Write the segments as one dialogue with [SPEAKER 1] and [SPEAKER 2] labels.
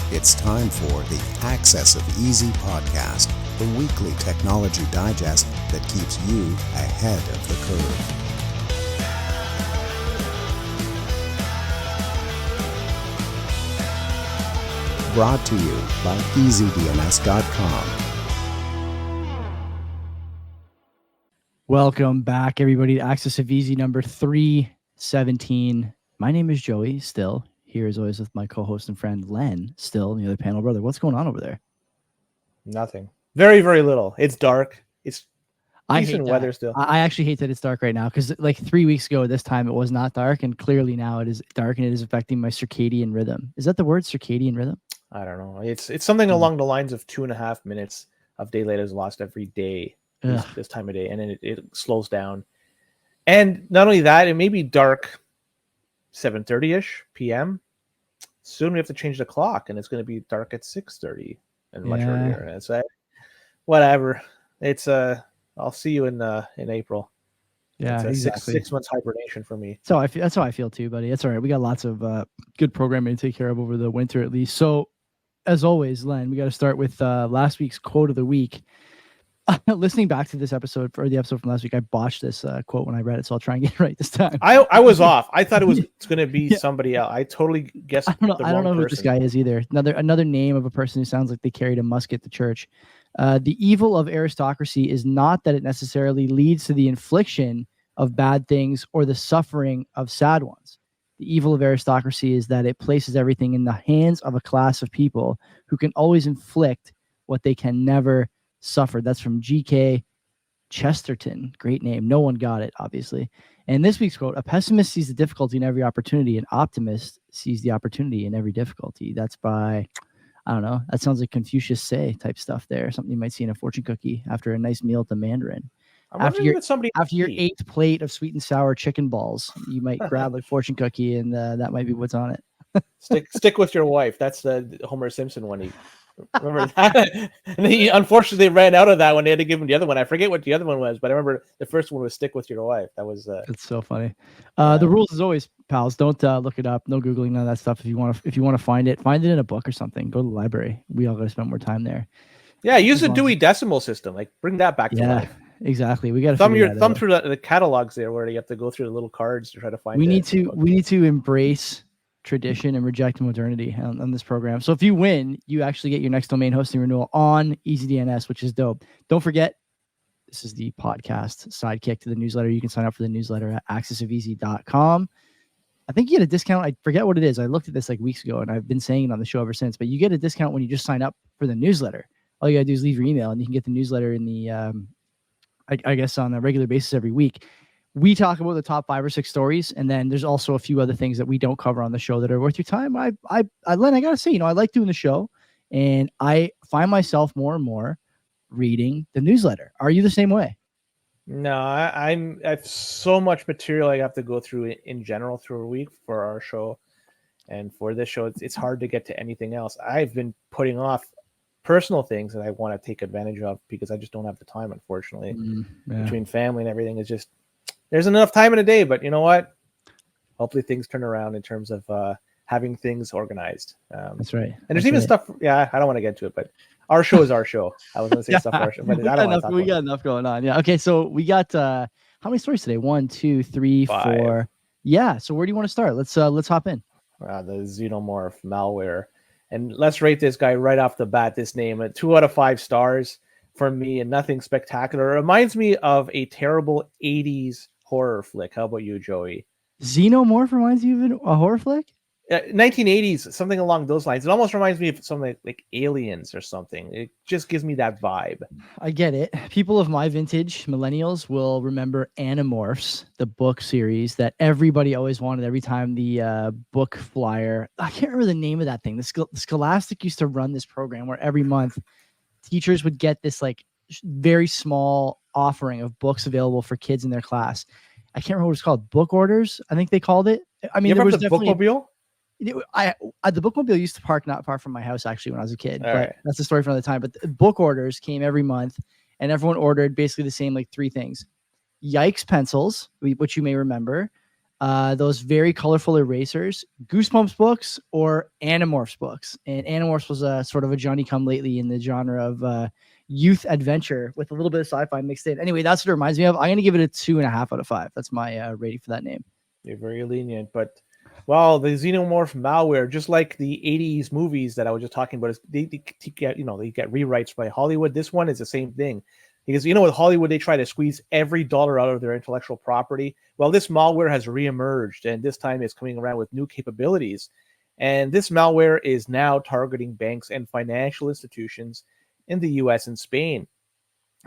[SPEAKER 1] It's time for the Access of Easy podcast, the weekly technology digest that keeps you ahead of the curve. Brought to you by EasyDNS.com.
[SPEAKER 2] Welcome back, everybody, to Access of Easy number 317. My name is Joey, still here as always with my co-host and friend Len, still the other panel brother. What's going on over there?
[SPEAKER 3] Nothing. Very, very little. It's dark. It's decent weather still.
[SPEAKER 2] I actually hate that it's dark right now because like 3 weeks ago this time it was not dark, and clearly now it is dark and it is affecting my circadian rhythm. Is that the word, circadian rhythm?
[SPEAKER 3] I don't know. It's something along the lines of 2.5 minutes of daylight is lost every day this time of day, and then it slows down. And not only that, it may be dark 7:30ish p.m. Soon we have to change the clock, and it's going to be dark at 6:30 and much earlier. And it's whatever. It's I'll see you in April.
[SPEAKER 2] Yeah,
[SPEAKER 3] it's
[SPEAKER 2] exactly.
[SPEAKER 3] six months hibernation for me.
[SPEAKER 2] So that's how I feel too, buddy. It's all right. We got lots of good programming to take care of over the winter at least. So as always, Len, we got to start with last week's quote of the week. Listening back to this episode, or the episode from last week, I botched this quote when I read it, so I'll try and get it right this time.
[SPEAKER 3] I was off. I thought it was going to be somebody else. I totally guessed.
[SPEAKER 2] I don't know who this guy is either. Another name of a person who sounds like they carried a musket to church. The evil of aristocracy is not that it necessarily leads to the infliction of bad things or the suffering of sad ones. The evil of aristocracy is that it places everything in the hands of a class of people who can always inflict what they can never suffer. That's from G.K. Chesterton. Great name. No one got it, obviously. And this week's quote: a pessimist sees the difficulty in every opportunity. An optimist sees the opportunity in every difficulty. That's by, I don't know. That sounds like Confucius say type stuff there. Something you might see in a fortune cookie after a nice meal at the Mandarin. After your 8th plate of sweet and sour chicken balls, you might grab a fortune cookie, and that might be what's on it.
[SPEAKER 3] Stick with your wife. That's the Homer Simpson one. Remember that? And he unfortunately ran out of that one. They had to give him the other one. I forget what the other one was, but I remember the first one was stick with your wife. That was
[SPEAKER 2] it's so funny. The rules as always, pals. Don't look it up. No Googling, none of that stuff. If you want to find it in a book or something. Go to the library. We all got to spend more time there.
[SPEAKER 3] Yeah, use the Dewey Decimal System. Like, bring that back to life.
[SPEAKER 2] Exactly. We got to
[SPEAKER 3] thumb through the catalogs there, where you have to go through the little cards to try to find.
[SPEAKER 2] We need to embrace tradition and reject modernity on this program. So if you win, you actually get your next domain hosting renewal on EasyDNS, which is dope. Don't forget, this is the podcast sidekick to the newsletter. You can sign up for the newsletter at accessofeasy.com. I think you get a discount. I forget what it is. I looked at this like weeks ago, and I've been saying it on the show ever since. But you get a discount when you just sign up for the newsletter. All you got to do is leave your email, and you can get the newsletter in the, I guess, on a regular basis every week. We talk about the top 5 or 6 stories, and then there's also a few other things that we don't cover on the show that are worth your time. Len, I gotta say, I like doing the show, and I find myself more and more reading the newsletter. Are you the same way?
[SPEAKER 3] No, I have so much material I have to go through in general through a week for our show, and for this show, it's hard to get to anything else. I've been putting off personal things that I want to take advantage of because I just don't have the time, unfortunately. Between family and everything, it's just. There's enough time in a day, but you know what? Hopefully things turn around in terms of having things organized.
[SPEAKER 2] That's right.
[SPEAKER 3] And there's even stuff. Yeah, I don't want to get into it, but our show is our show. I was going to say stuff for our show, but I don't want to talk about it.
[SPEAKER 2] We got enough going on. Yeah. Okay. So we got how many stories today? 1, 2, 3,
[SPEAKER 3] 5.
[SPEAKER 2] 4. Yeah. So where do you want to start? Let's hop in.
[SPEAKER 3] The Xenomorph Malware, and let's rate this guy right off the bat. This name, 2 out of 5 stars for me, and nothing spectacular. It reminds me of a terrible 80s horror flick. How about you, Joey?
[SPEAKER 2] Xenomorph reminds you of a horror flick?
[SPEAKER 3] 1980s, something along those lines. It almost reminds me of something like Aliens or something. It just gives me that vibe.
[SPEAKER 2] I get it. People of my vintage, millennials, will remember Animorphs, the book series that everybody always wanted every time the book flyer. I can't remember the name of that thing. The Scholastic used to run this program where every month teachers would get this like very small offering of books available for kids in their class. I can't remember what it's called. Book orders, I think they called it. I mean, there was
[SPEAKER 3] the bookmobile.
[SPEAKER 2] The bookmobile used to park not far from my house actually when I was a kid.
[SPEAKER 3] But
[SPEAKER 2] that's a story for another time. But the book orders came every month, and everyone ordered basically the same like 3 things: Yikes pencils, which you may remember, those very colorful erasers, Goosebumps books or Animorphs books. And Animorphs was a sort of a Johnny-come-lately in the genre of youth adventure with a little bit of sci-fi mixed in. Anyway, that's what it reminds me of. I'm going to give it a 2.5 out of 5. That's my rating for that name.
[SPEAKER 3] You're very lenient, but well, the Xenomorph malware, just like the 80s movies that I was just talking about, they get, they get rewrites by Hollywood. This one is the same thing. Because, with Hollywood, they try to squeeze every dollar out of their intellectual property. Well, this malware has reemerged, and this time it's coming around with new capabilities. And this malware is now targeting banks and financial institutions in the US and Spain.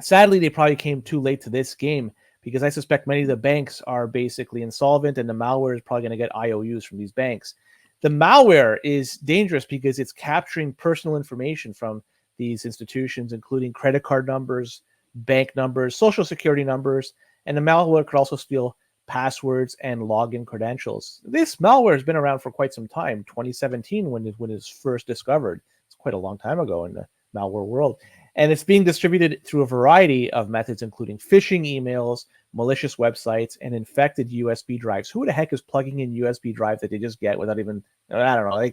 [SPEAKER 3] Sadly, they probably came too late to this game, because I suspect many of the banks are basically insolvent, and the malware is probably going to get IOUs from these banks. The malware is dangerous because it's capturing personal information from these institutions, including credit card numbers, bank numbers, social security numbers, and the malware could also steal passwords and login credentials. This malware has been around for quite some time, 2017 when it was first discovered. It's quite a long time ago in the malware world. And it's being distributed through a variety of methods, including phishing emails, malicious websites, and infected USB drives. Who the heck is plugging in USB drive that they just get without even, I don't know,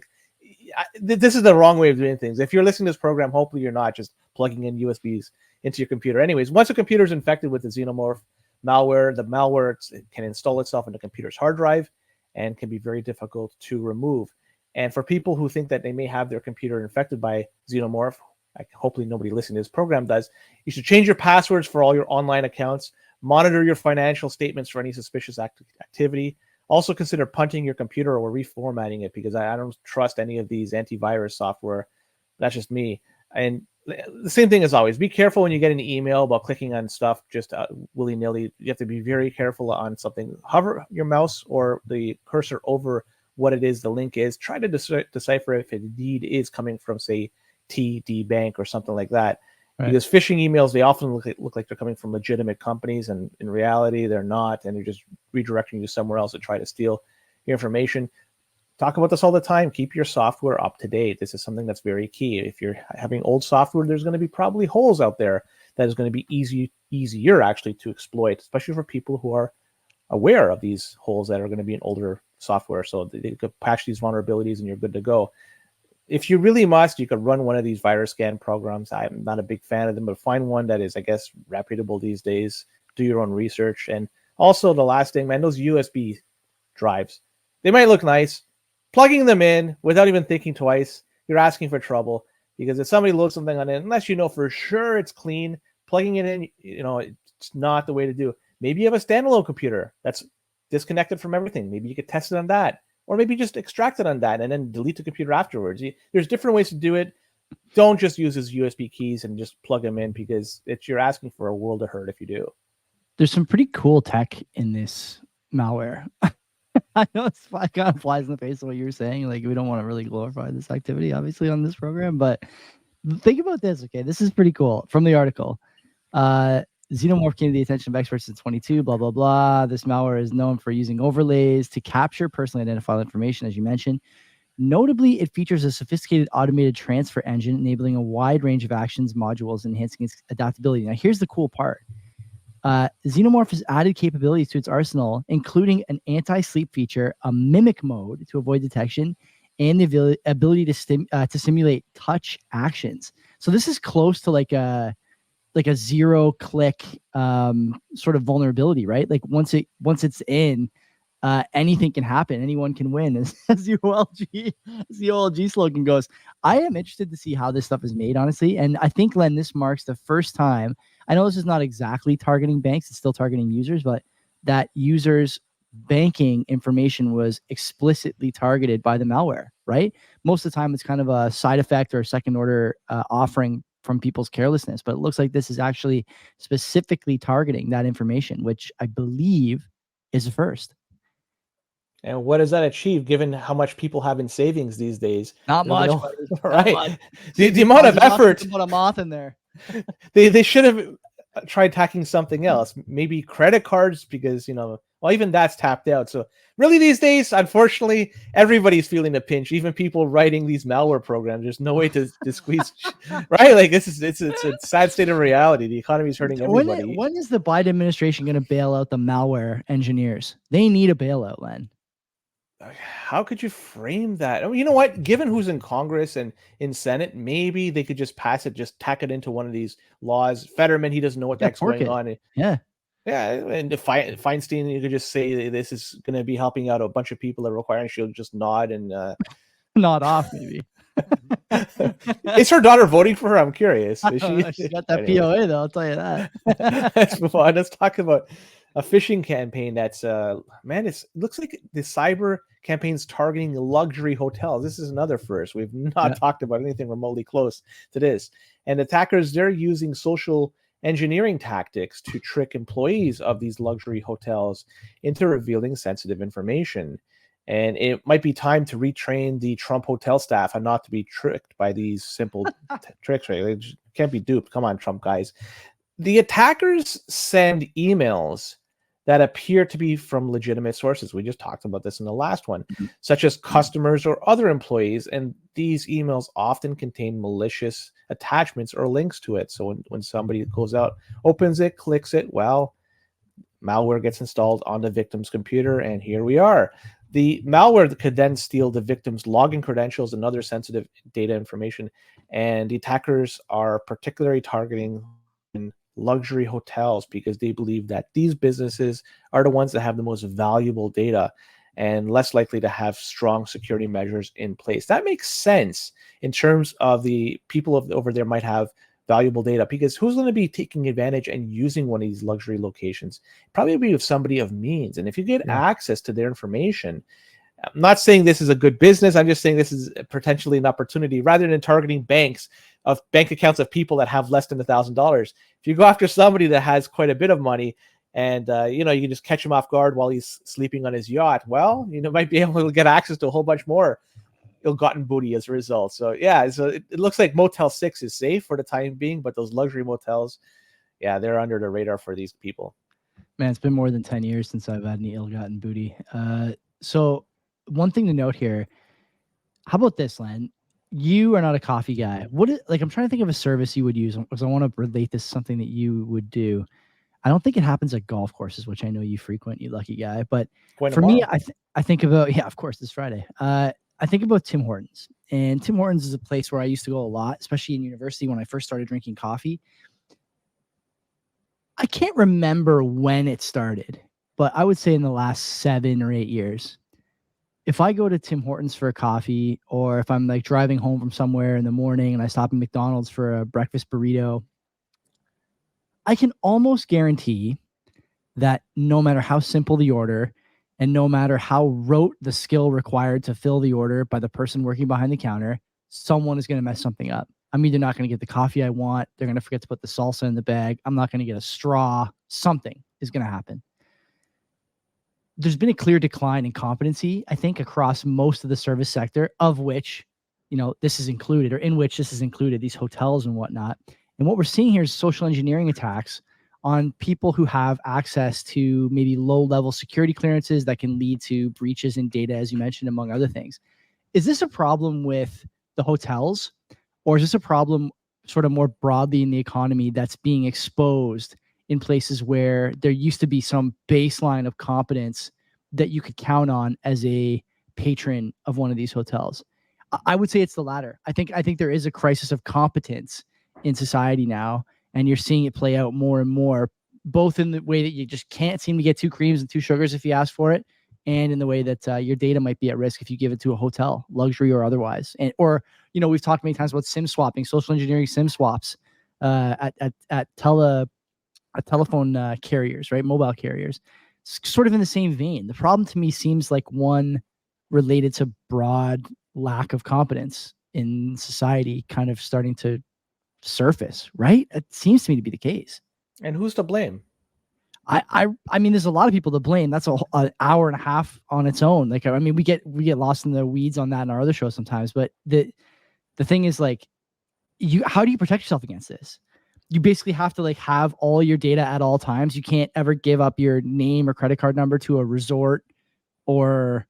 [SPEAKER 3] this is the wrong way of doing things. If you're listening to this program, hopefully you're not just plugging in USBs into your computer. Anyways, once a computer is infected with the Xenomorph malware, the malware can install itself in the computer's hard drive and can be very difficult to remove. And for people who think that they may have their computer infected by Xenomorph, hopefully nobody listening to this program does, you should change your passwords for all your online accounts, monitor your financial statements for any suspicious activity. Also consider punting your computer or reformatting it, because I don't trust any of these antivirus software. That's just me. And the same thing as always, be careful when you get an email about clicking on stuff just willy-nilly. You have to be very careful on something. Hover your mouse or the cursor over what it is the link is. Try to decipher if it indeed is coming from, say, TD Bank or something like that. Right. Because phishing emails, they often look like they're coming from legitimate companies, and in reality, they're not, and they're just redirecting you somewhere else to try to steal your information. Talk about this all the time. Keep your software up to date. This is something that's very key. If you're having old software, there's going to be probably holes out there that is going to be easier actually to exploit, especially for people who are aware of these holes that are going to be in older software. So they could patch these vulnerabilities and you're good to go. If you really must, you could run one of these virus scan programs. I'm not a big fan of them, but find one that is, I guess, reputable these days. Do your own research. And also the last thing, man, those USB drives, they might look nice. Plugging them in without even thinking twice, you're asking for trouble, because if somebody loads something on it, unless you know for sure it's clean, plugging it in, it's not the way to do. Maybe you have a standalone computer that's disconnected from everything. Maybe you could test it on that. Or maybe just extract it on that and then delete the computer afterwards. There's different ways to do it. Don't just use his USB keys and just plug them in, because you're asking for a world of hurt if you do.
[SPEAKER 2] There's some pretty cool tech in this malware. I know it kind of flies in the face of what you're saying. Like, we don't want to really glorify this activity, obviously, on this program. But think about this, okay? This is pretty cool. From the article, Xenomorph came to the attention of experts in 22, blah, blah, blah. This malware is known for using overlays to capture personally identifiable information, as you mentioned. Notably, it features a sophisticated automated transfer engine, enabling a wide range of actions, modules, enhancing its adaptability. Now, here's the cool part. Xenomorph has added capabilities to its arsenal, including an anti-sleep feature, a mimic mode to avoid detection, and the ability to simulate touch actions. So this is close to like a zero-click sort of vulnerability, right? Like once it's in, anything can happen. Anyone can win. As the OLG slogan goes, I am interested to see how this stuff is made, honestly. And I think, Len, this marks the first time. I know this is not exactly targeting banks. It's still targeting users, but that users' banking information was explicitly targeted by the malware, right? Most of the time, it's kind of a side effect or a second-order offering from people's carelessness. But it looks like this is actually specifically targeting that information, which I believe is a first.
[SPEAKER 3] And what does that achieve, given how much people have in savings these days?
[SPEAKER 2] Not much,
[SPEAKER 3] right?
[SPEAKER 2] Not much.
[SPEAKER 3] The amount of effort.
[SPEAKER 2] Put a moth in there.
[SPEAKER 3] They should have tried hacking something else. Maybe credit cards, because Well, even that's tapped out. So really these days, unfortunately, everybody's feeling the pinch. Even people writing these malware programs, there's no way to squeeze, right? Like it's a sad state of reality. The economy is hurting everybody.
[SPEAKER 2] When is the Biden administration going to bail out the malware engineers? They need a bailout, Len.
[SPEAKER 3] How could you frame that? I mean, you know what? Given who's in Congress and in Senate, maybe they could just pass it, just tack it into one of these laws. Fetterman, he doesn't know what the heck's going on.
[SPEAKER 2] Yeah.
[SPEAKER 3] Yeah, and if Feinstein, you could just say this is going to be helping out a bunch of people that are requiring. She'll just nod and
[SPEAKER 2] nod off, maybe.
[SPEAKER 3] Is her daughter voting for her? I'm curious. Is
[SPEAKER 2] she's got that POA, though. I'll tell you that.
[SPEAKER 3] Let's move on. Let's talk about a phishing campaign that's man. It looks like the cyber campaign's targeting luxury hotels. This is another first. We've not talked about anything remotely close to this. And attackers, they're using social engineering tactics to trick employees of these luxury hotels into revealing sensitive information. And it might be time to retrain the Trump hotel staff and not to be tricked by these simple tricks, right? They can't be duped. Come on, Trump guys. The attackers send emails that appear to be from legitimate sources. We just talked about this in the last one, such as customers or other employees. And these emails often contain malicious attachments or links to it. So when somebody goes out, opens it, clicks it, well, malware gets installed on the victim's computer, and here we are. The malware could then steal the victim's login credentials and other sensitive data information. And the attackers are particularly targeting luxury hotels because they believe that these businesses are the ones that have the most valuable data and less likely to have strong security measures in place. That makes sense in terms of the people over there might have valuable data, because who's going to be taking advantage and using one of these luxury locations? Probably be with somebody of means. And if you get access to their information, I'm not saying this is a good business. I'm just saying this is potentially an opportunity rather than targeting banks of bank accounts of people that have less than $1,000. If you go after somebody that has quite a bit of money and, you can just catch him off guard while he's sleeping on his yacht, well, might be able to get access to a whole bunch more ill-gotten booty as a result. So so it looks like Motel 6 is safe for the time being, but those luxury motels, they're under the radar for these people.
[SPEAKER 2] Man, it's been more than 10 years since I've had any ill-gotten booty. So one thing to note here, how about this, Len? You are not a coffee guy. I'm trying to think of a service you would use because I want to relate this to something that you would do. I don't think it happens at golf courses, which I know you frequent, you lucky guy. But for me, I think about, of course, this Friday. I think about Tim Hortons. And Tim Hortons is a place where I used to go a lot, especially in university when I first started drinking coffee. I can't remember when it started, but I would say in the last 7 or 8 years. If I go to Tim Hortons for a coffee, or if I'm driving home from somewhere in the morning and I stop at McDonald's for a breakfast burrito, I can almost guarantee that no matter how simple the order and no matter how rote the skill required to fill the order by the person working behind the counter, someone is going to mess something up. I'm either not going to get the coffee I want. They're going to forget to put the salsa in the bag. I'm not going to get a straw. Something is going to happen. There's been a clear decline in competency, I think, across most of the service sector, of which, this is included, or in which this is included, these hotels and whatnot. And what we're seeing here is social engineering attacks on people who have access to maybe low-level security clearances that can lead to breaches in data, as you mentioned, among other things. Is this a problem with the hotels, or is this a problem sort of more broadly in the economy that's being exposed in places where there used to be some baseline of competence that you could count on as a patron of one of these hotels? I would say it's the latter. I think there is a crisis of competence in society now, and you're seeing it play out more and more, both in the way that you just can't seem to get 2 creams and 2 sugars if you ask for it, and in the way that your data might be at risk if you give it to a hotel, luxury or otherwise. Or we've talked many times about SIM swapping, social engineering SIM swaps at telephone carriers, right? Mobile carriers, sort of in the same vein. The problem to me seems like one related to broad lack of competence in society kind of starting to surface, right? It seems to me to be the case.
[SPEAKER 3] And who's to blame?
[SPEAKER 2] I mean, there's a lot of people to blame. That's an hour and a half on its own. We get lost in the weeds on that in our other shows sometimes. But the thing is, how do you protect yourself against this? you basically have to like have all your data at all times. You can't ever give up your name or credit card number to a resort or,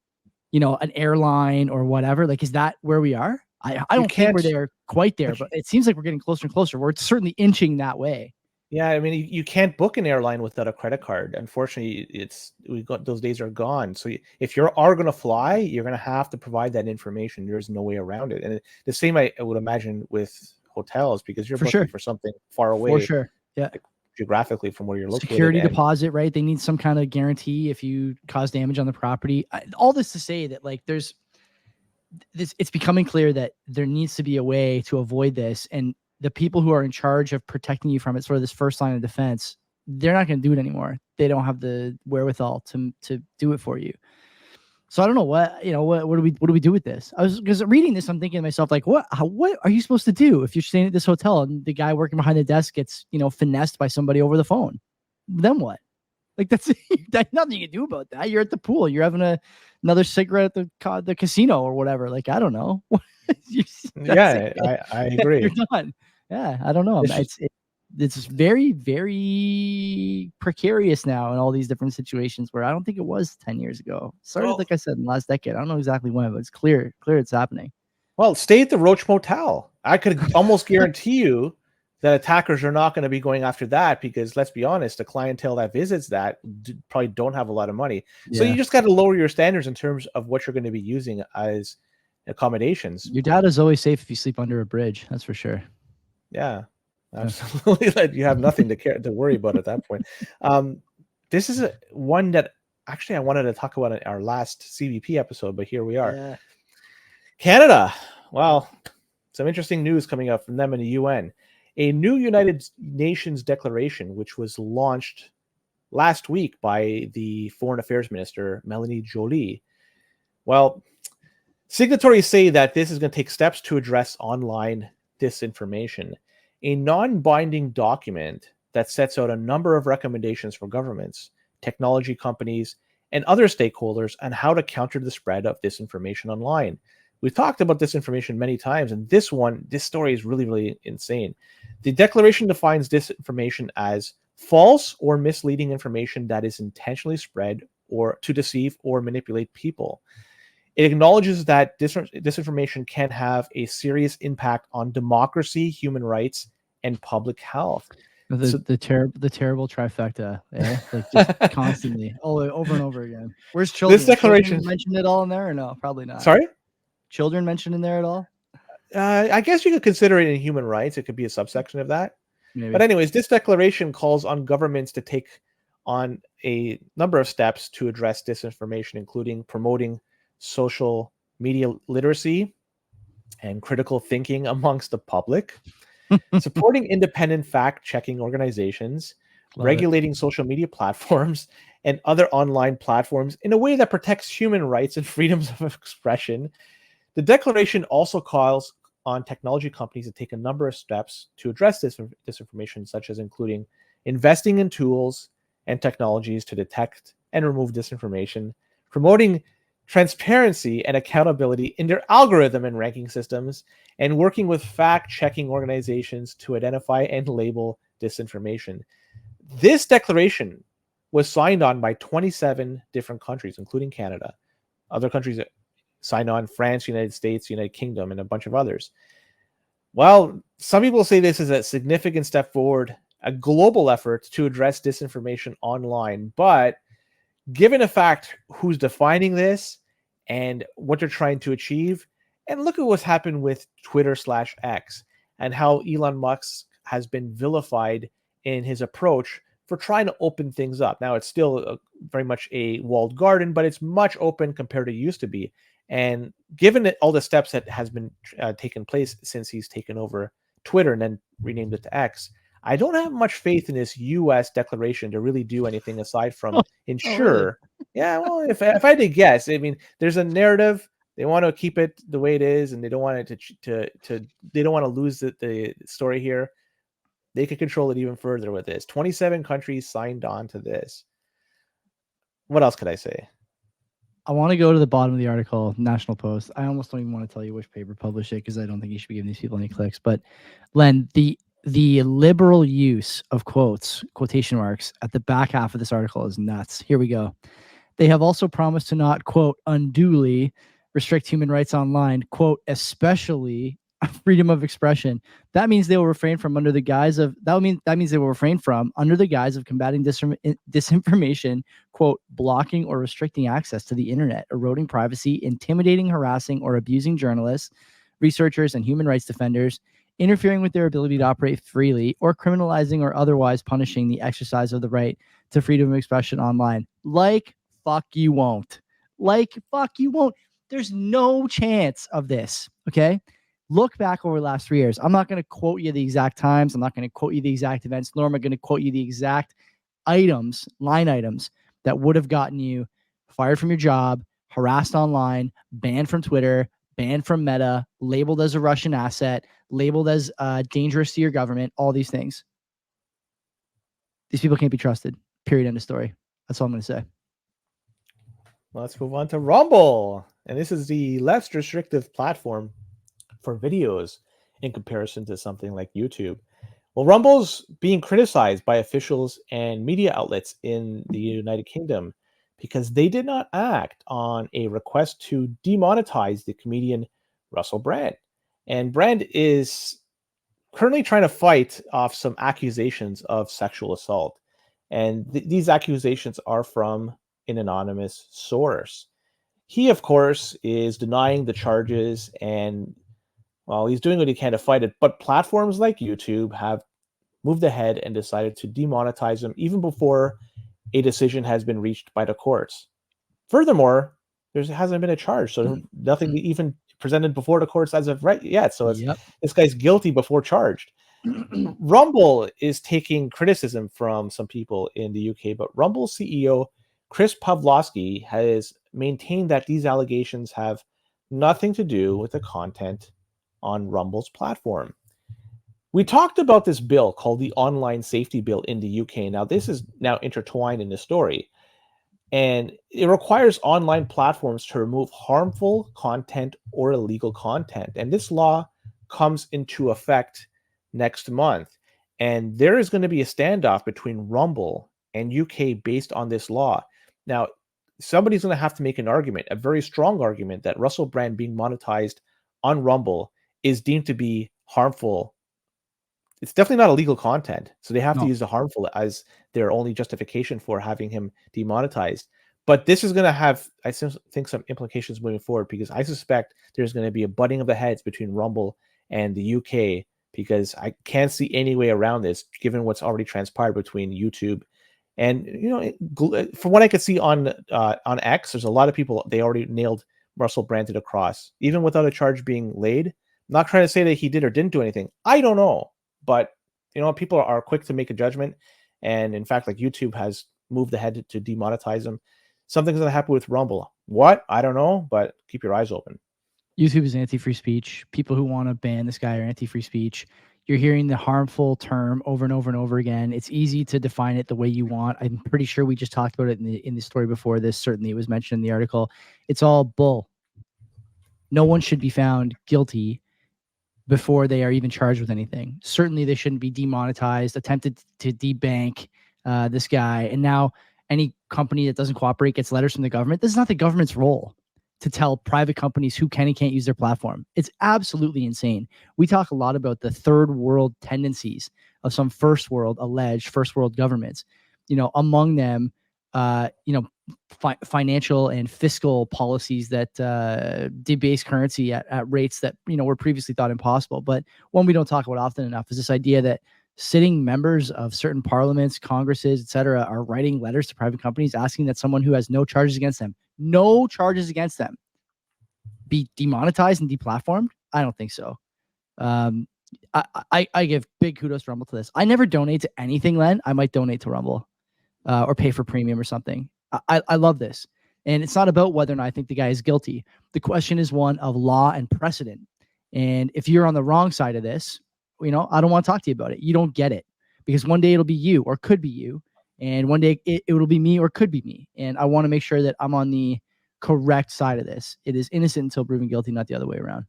[SPEAKER 2] you know, an airline or whatever. Like, is that where we are? I don't think we're there quite there, but it seems like we're getting closer and closer. We're certainly inching that way.
[SPEAKER 3] Yeah, I mean, you can't book an airline without a credit card. Unfortunately, those days are gone. So if you are going to fly, you're going to have to provide that information. There's no way around it. And the same I would imagine with hotels, because you're booking for something far away.
[SPEAKER 2] For sure. Yeah.
[SPEAKER 3] Geographically from where you're located.
[SPEAKER 2] Security deposit, right? They need some kind of guarantee if you cause damage on the property. All this to say that like it's becoming clear that there needs to be a way to avoid this. And the people who are in charge of protecting you from it, sort of this first line of defense, they're not going to do it anymore. They don't have the wherewithal to do it for you. So I don't know what do we do with this? Because reading this, I'm thinking to myself, like, what are you supposed to do if you're staying at this hotel and the guy working behind the desk gets, finessed by somebody over the phone? Then what? Like, that's nothing you can do about that. You're at the pool. You're having another cigarette at the casino or whatever. Like, I don't know.
[SPEAKER 3] I agree.
[SPEAKER 2] You're done. Yeah, I don't know. It's very, very precarious now in all these different situations where I don't think it was 10 years ago. Started, like I said, in the last decade. I don't know exactly when, but it's clear it's happening.
[SPEAKER 3] Well, stay at the Roach Motel. I could almost guarantee you that attackers are not going to be going after that because, let's be honest, the clientele that visits that probably don't have a lot of money. Yeah. So you just got to lower your standards in terms of what you're going to be using as accommodations.
[SPEAKER 2] Your data's always safe if you sleep under a bridge. That's for sure.
[SPEAKER 3] Yeah. Absolutely. Like you have nothing to worry about at that point. This is one that actually I wanted to talk about in our last CBP episode, but here we are. Yeah. Canada. Well, some interesting news coming out from them in the UN. A new United Nations declaration, which was launched last week by the Foreign Affairs Minister, Melanie Joly. Well, signatories say that this is going to take steps to address online disinformation. A non-binding document that sets out a number of recommendations for governments, technology companies, and other stakeholders on how to counter the spread of disinformation online. We've talked about disinformation many times, and this story is really, really insane. The declaration defines disinformation as false or misleading information that is intentionally spread or to deceive or manipulate people. It acknowledges that disinformation can have a serious impact on democracy, human rights, and public health.
[SPEAKER 2] The terrible trifecta, like just constantly, over and over again. Where's children?
[SPEAKER 3] This declaration
[SPEAKER 2] mentioned it all in there, or no? Probably not.
[SPEAKER 3] Sorry,
[SPEAKER 2] children mentioned in there at all?
[SPEAKER 3] I guess you could consider it in human rights. It could be a subsection of that. Maybe. But anyways, this declaration calls on governments to take on a number of steps to address disinformation, including promoting social media literacy and critical thinking amongst the public, supporting independent fact-checking organizations, regulating social media platforms and other online platforms in a way that protects human rights and freedoms of expression. The declaration also calls on technology companies to take a number of steps to address disinformation, such as including investing in tools and technologies to detect and remove disinformation, promoting transparency and accountability in their algorithm and ranking systems, and working with fact-checking organizations to identify and label disinformation. This declaration was signed on by 27 different countries, including Canada. Other countries that signed on: France, United States, United Kingdom, and a bunch of others. Well, some people say this is a significant step forward, a global effort to address disinformation online, but given the fact who's defining this and what they're trying to achieve, and look at what's happened with Twitter/X and how Elon Musk has been vilified in his approach for trying to open things up. Now, it's still very much a walled garden, but it's much open compared to it used to be. And given all the steps that has been taken place since he's taken over Twitter and then renamed it to X, I don't have much faith in this U.S. declaration to really do anything aside from ensure. Really? Yeah, well, if I had to guess, I mean, there's a narrative. They want to keep it the way it is, and they don't want it to they don't want to lose the story here. They could control it even further with this. 27 countries signed on to this. What else could I say?
[SPEAKER 2] I want to go to the bottom of the article, National Post. I almost don't even want to tell you which paper published it because I don't think you should be giving these people any clicks. But Len, the The liberal use of quotation marks, at the back half of this article is nuts. Here we go. They have also promised to not, quote, unduly restrict human rights online, quote, especially freedom of expression. That means they will refrain from under the guise of that means they will refrain from under the guise of combating disinformation, quote, blocking or restricting access to the internet, eroding privacy, intimidating, harassing, or abusing journalists, researchers, and human rights defenders, interfering with their ability to operate freely, or criminalizing or otherwise punishing the exercise of the right to freedom of expression online. Like fuck you won't. Like fuck you won't. There's no chance of this. Okay. Look back over the last 3 years. I'm not going to quote you the exact times. I'm not going to quote you the exact events, nor am I going to quote you the exact line items that would have gotten you fired from your job, harassed online, banned from Twitter, banned from Meta, labeled as a Russian asset, labeled as dangerous to your government, all these things. These people can't be trusted. Period. End of story. That's all I'm going to say.
[SPEAKER 3] Let's move on to Rumble. And this is the less restrictive platform for videos in comparison to something like YouTube. Well, Rumble's being criticized by officials and media outlets in the United Kingdom because they did not act on a request to demonetize the comedian Russell Brand. And Brand is currently trying to fight off some accusations of sexual assault. And these accusations are from an anonymous source. He, of course, is denying the charges and, well, he's doing what he can to fight it. But platforms like YouTube have moved ahead and decided to demonetize him even before a decision has been reached by the courts. Furthermore, there hasn't been a charge, so nothing even presented before the courts as of right yet. So this guy's guilty before charged. Rumble is taking criticism from some people in the UK, but Rumble CEO Chris Pavlovski has maintained that these allegations have nothing to do with the content on Rumble's platform. We talked about this bill called the Online Safety Bill in the UK. Now, this is now intertwined in the story, and it requires online platforms to remove harmful content or illegal content. And this law comes into effect next month. And there is going to be a standoff between Rumble and UK based on this law. Now, somebody's going to have to make an argument, a very strong argument, that Russell Brand being monetized on Rumble is deemed to be harmful. It's definitely not illegal content. So they have to use the harmful as their only justification for having him demonetized. But this is going to have, I think, some implications moving forward, because I suspect there's going to be a butting of the heads between Rumble and the UK, because I can't see any way around this, given what's already transpired between YouTube and, from what I could see on X, there's a lot of people, they already nailed Russell Brand to the cross, even without a charge being laid. I'm not trying to say that he did or didn't do anything. I don't know. But, people are quick to make a judgment. And in fact, like, YouTube has moved ahead to demonetize him. Something's going to happen with Rumble. What? I don't know, but keep your eyes open.
[SPEAKER 2] YouTube is anti-free speech. People who want to ban this guy are anti-free speech. You're hearing the harmful term over and over and over again. It's easy to define it the way you want. I'm pretty sure we just talked about it in the story before this. Certainly it was mentioned in the article. It's all bull. No one should be found guilty before they are even charged with anything. Certainly they shouldn't be demonetized, attempted to debank this guy. And now any company that doesn't cooperate gets letters from the government. This is not the government's role to tell private companies who can and can't use their platform. It's absolutely insane. We talk a lot about the third world tendencies of some alleged first world governments. Among them, financial and fiscal policies that debase currency at rates that were previously thought impossible. But one we don't talk about often enough is this idea that sitting members of certain parliaments, congresses, etc., are writing letters to private companies asking that someone who has no charges against them, be demonetized and deplatformed. I don't think so. I give big kudos to Rumble to this. I never donate to anything, Len. I might donate to Rumble or pay for premium or something. I love this. And it's not about whether or not I think the guy is guilty. The question is one of law and precedent. And if you're on the wrong side of this, I don't want to talk to you about it. You don't get it, because one day it'll be you or could be you. And one day it will be me or could be me. And I want to make sure that I'm on the correct side of this. It is innocent until proven guilty, not the other way around.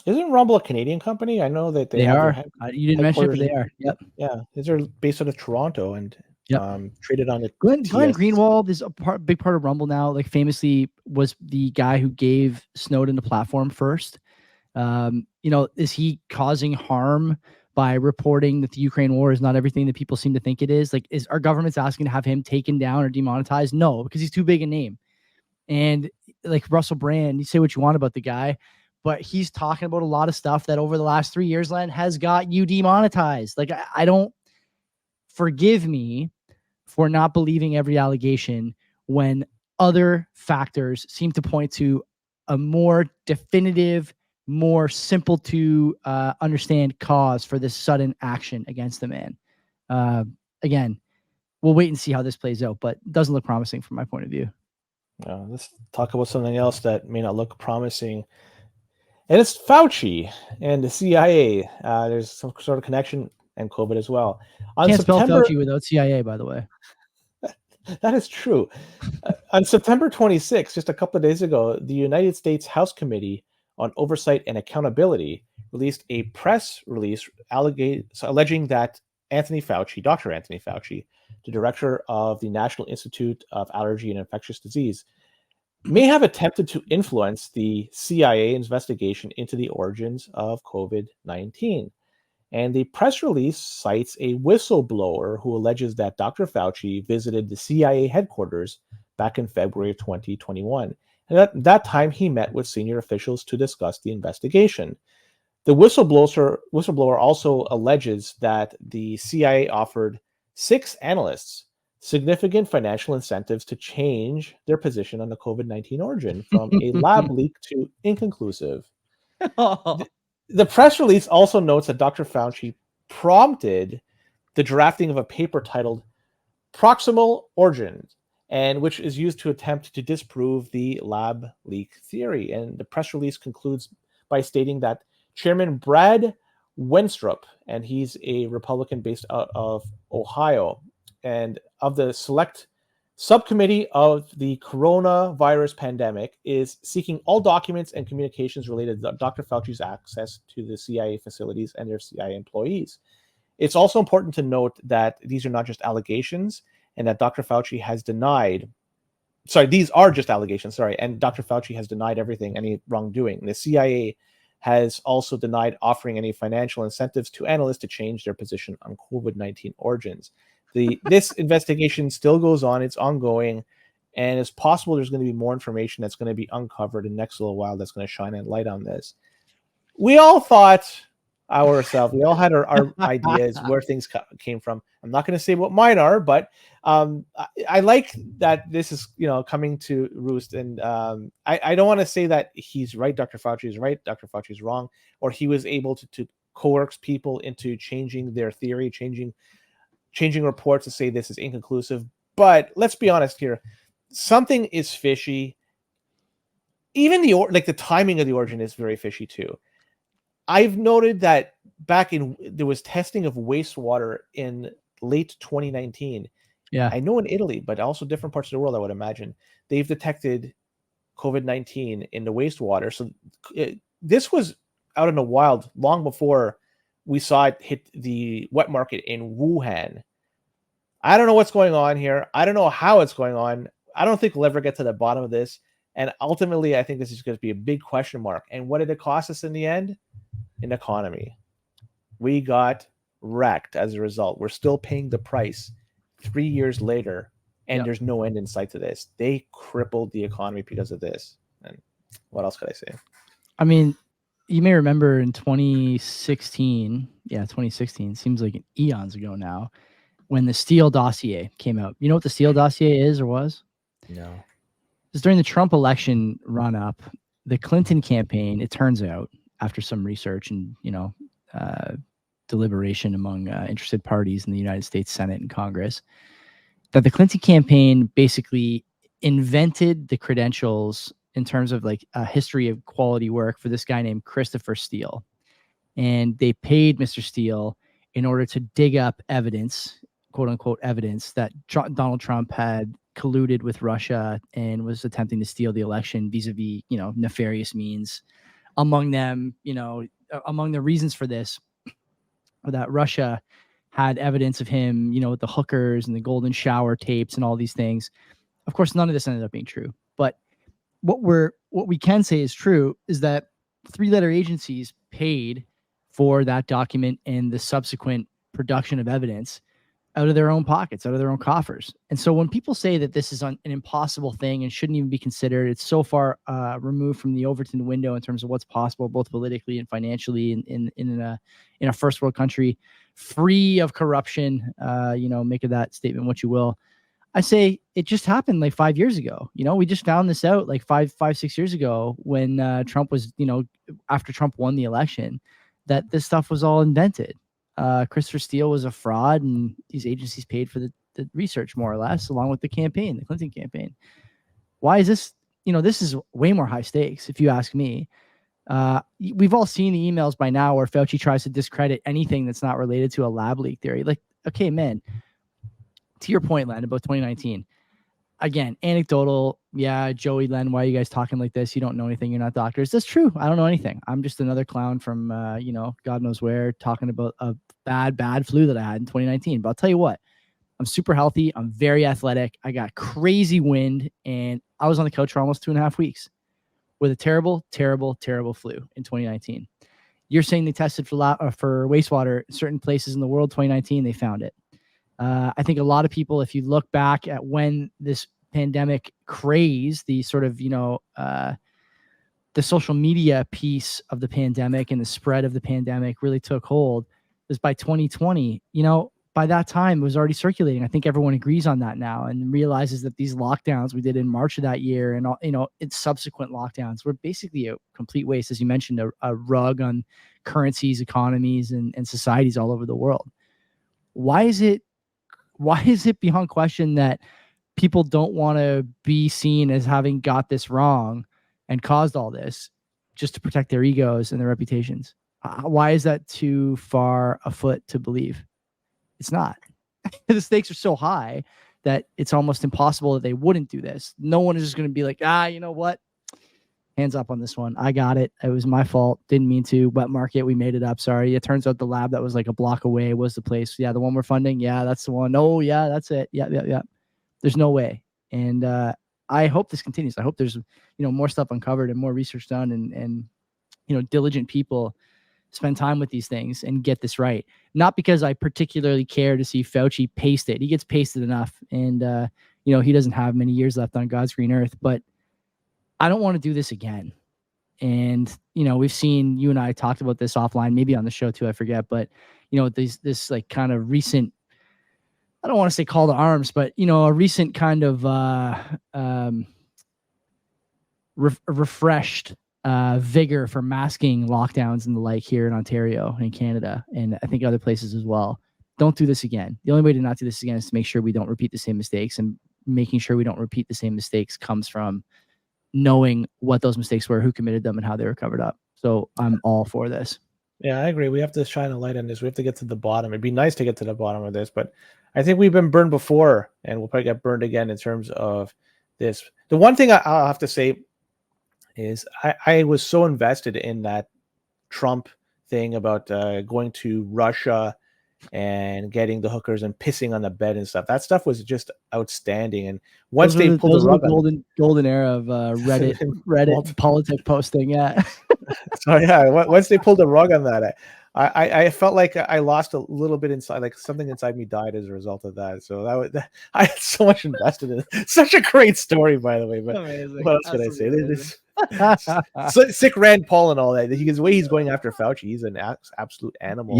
[SPEAKER 3] Isn't Rumble a Canadian company? I know that they have their
[SPEAKER 2] are. You didn't mention it, but
[SPEAKER 3] headquarters.
[SPEAKER 2] they are. Yep.
[SPEAKER 3] Yeah, these are based out of Toronto and
[SPEAKER 2] Yep.
[SPEAKER 3] traded on the
[SPEAKER 2] Glenn
[SPEAKER 3] TS.
[SPEAKER 2] Greenwald is a big part of Rumble now. Like famously was the guy who gave Snowden the platform first. Is he causing harm by reporting that the Ukraine war is not everything that people seem to think it is? Like, is our government's asking to have him taken down or demonetized? No, because he's too big a name. And like Russell Brand, you say what you want about the guy, but he's talking about a lot of stuff that over the last 3 years, Len, has got you demonetized. Like, I don't, forgive me for not believing every allegation when other factors seem to point to a more definitive, more simple to understand cause for this sudden action against the man. Again, we'll wait and see how this plays out, but it doesn't look promising from my point of view.
[SPEAKER 3] Let's talk about something else that may not look promising. And it's Fauci and the CIA. There's some sort of connection and COVID as well.
[SPEAKER 2] Can't spell Fauci without CIA, by the way.
[SPEAKER 3] That is true. On September 26th, just a couple of days ago, the United States House Committee on Oversight and Accountability released a press release alleging that Dr. Anthony Fauci, the director of the National Institute of Allergy and Infectious Disease, may have attempted to influence the CIA investigation into the origins of COVID-19. And the press release cites a whistleblower who alleges that Dr. Fauci visited the CIA headquarters back in February of 2021. And at that time, he met with senior officials to discuss the investigation. The whistleblower also alleges that the CIA offered 6 analysts significant financial incentives to change their position on the COVID-19 origin from a lab leak to inconclusive. The press release also notes that Dr. Fauci prompted the drafting of a paper titled Proximal Origins, and which is used to attempt to disprove the lab leak theory. And the press release concludes by stating that Chairman Brad Wenstrup, and he's a Republican based out of Ohio, and of the select subcommittee of the coronavirus pandemic, is seeking all documents and communications related to Dr. Fauci's access to the CIA facilities and their CIA employees. It's also important to note that these are not just allegations, and that Dr. Fauci has denied. These are just allegations, and Dr. Fauci has denied everything, any wrongdoing. The CIA has also denied offering any financial incentives to analysts to change their position on COVID-19 origins. This investigation still goes on. It's ongoing, and it's possible there's going to be more information that's going to be uncovered in the next little while that's going to shine a light on this. We all thought ourselves, we all had our ideas where things came from. I'm not going to say what mine are, but I like that this is coming to roost. And I don't want to say that he's right, Dr. Fauci is right, Dr. Fauci is wrong, or he was able to coerce people into changing their theory, changing reports to say this is inconclusive. But let's be honest here, something is fishy. Even the timing of the origin is very fishy too. I've noted that there was testing of wastewater in late 2019.
[SPEAKER 2] Yeah,
[SPEAKER 3] I know in Italy, but also different parts of the world, I would imagine, they've detected COVID-19 in the wastewater. So this was out in the wild long before we saw it hit the wet market in Wuhan. I don't know what's going on here. I don't know how it's going on. I don't think we'll ever get to the bottom of this. And ultimately, I think this is going to be a big question mark. And what did it cost us in the end? An economy. We got wrecked as a result. We're still paying the price 3 years later, and there's no end in sight to this. They crippled the economy because of this. And what else could I say?
[SPEAKER 2] I mean, you may remember in 2016, 2016 seems like eons ago now, when the Steele Dossier came out. You know what the Steele Dossier is or was?
[SPEAKER 3] No.
[SPEAKER 2] It was during the Trump election run-up. The Clinton campaign, it turns out, after some research and deliberation among interested parties in the United States Senate and Congress, that the Clinton campaign basically invented the credentials in terms of like a history of quality work for this guy named Christopher Steele. And they paid Mr. Steele in order to dig up evidence, quote unquote evidence, that Donald Trump had colluded with Russia and was attempting to steal the election vis-a-vis, nefarious means among them, among the reasons for this, that Russia had evidence of him, with the hookers and the golden shower tapes and all these things. Of course, none of this ended up being true. But what we can say is true is that 3-letter agencies paid for that document and the subsequent production of evidence out of their own pockets, out of their own coffers. And so when people say that this is an impossible thing and shouldn't even be considered, it's so far removed from the Overton window in terms of what's possible, both politically and financially in a first world country free of corruption. Make of that statement what you will. I say it just happened like 5 years ago. We just found this out like 6 years ago when Trump was, after Trump won the election, that this stuff was all invented. Christopher Steele was a fraud, and these agencies paid for the research more or less, along with the Clinton campaign. Why is this? This is way more high stakes, if you ask me. We've all seen the emails by now where Fauci tries to discredit anything that's not related to a lab leak theory. Like, okay, man, to your point, Len, about 2019. Again, anecdotal. Yeah, Joey, Len, why are you guys talking like this? You don't know anything. You're not doctors. That's true. I don't know anything. I'm just another clown from, God knows where, talking about a bad flu that I had in 2019. But I'll tell you what, I'm super healthy. I'm very athletic. I got crazy wind, and I was on the couch for almost 2.5 weeks with a terrible, terrible, terrible flu in 2019. You're saying they tested for wastewater in certain places in the world. 2019, they found it. I think a lot of people, if you look back at when this pandemic craze, the sort of, the social media piece of the pandemic and the spread of the pandemic really took hold, was by 2020. By that time, it was already circulating. I think everyone agrees on that now and realizes that these lockdowns we did in March of that year and, its subsequent lockdowns were basically a complete waste, as you mentioned, a rug on currencies, economies, and societies all over the world. Why is it beyond question that people don't want to be seen as having got this wrong and caused all this just to protect their egos and their reputations? Why is that too far afoot to believe? It's not. The stakes are so high that it's almost impossible that they wouldn't do this. No one is just going to be like, you know what? Hands up on this one. I got it. It was my fault. Didn't mean to. Wet market. We made it up. Sorry. It turns out the lab that was like a block away was the place. Yeah, the one we're funding. Yeah, that's the one. Oh, yeah, that's it. Yeah. There's no way. And I hope this continues. I hope there's more stuff uncovered and more research done, and diligent people spend time with these things and get this right. Not because I particularly care to see Fauci paste it. He gets pasted enough, and he doesn't have many years left on God's green earth. But I don't want to do this again. And, we've seen, you and I talked about this offline, maybe on the show too, I forget, but, this like kind of recent, I don't want to say call to arms, but, a recent kind of refreshed vigor for masking lockdowns and the like here in Ontario and Canada, and I think other places as well. Don't do this again. The only way to not do this again is to make sure we don't repeat the same mistakes, and making sure we don't repeat the same mistakes comes from knowing what those mistakes were, who committed them, and how they were covered up. So I'm all for this.
[SPEAKER 3] Yeah, I agree. We have to shine a light on this. We have to get to the bottom. It'd be nice to get to the bottom of this, but I think we've been burned before, and we'll probably get burned again in terms of this. The one thing I'll have to say is I was so invested in that Trump thing about going to Russia and getting the hookers and pissing on the bed and stuff. That stuff was just outstanding. And once they pulled the rug on,
[SPEAKER 2] golden era of Reddit politic posting, yeah.
[SPEAKER 3] So yeah, once they pulled the rug on that, I felt like I lost a little bit inside, like something inside me died as a result of that. So I had so much invested in it. Such a great story, by the way. But amazing. What else can I say? This sick Rand Paul and all that. The way he's going after Fauci, he's an absolute animal.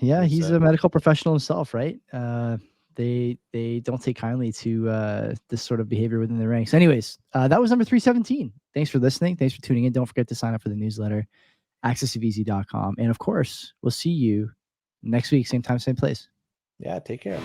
[SPEAKER 2] Yeah, he's a medical professional himself, right? They don't take kindly to this sort of behavior within the ranks. Anyways, that was number 317. Thanks for listening. Thanks for tuning in. Don't forget to sign up for the newsletter, accessofeasy.com. And of course, we'll see you next week, same time, same place.
[SPEAKER 3] Yeah, take care.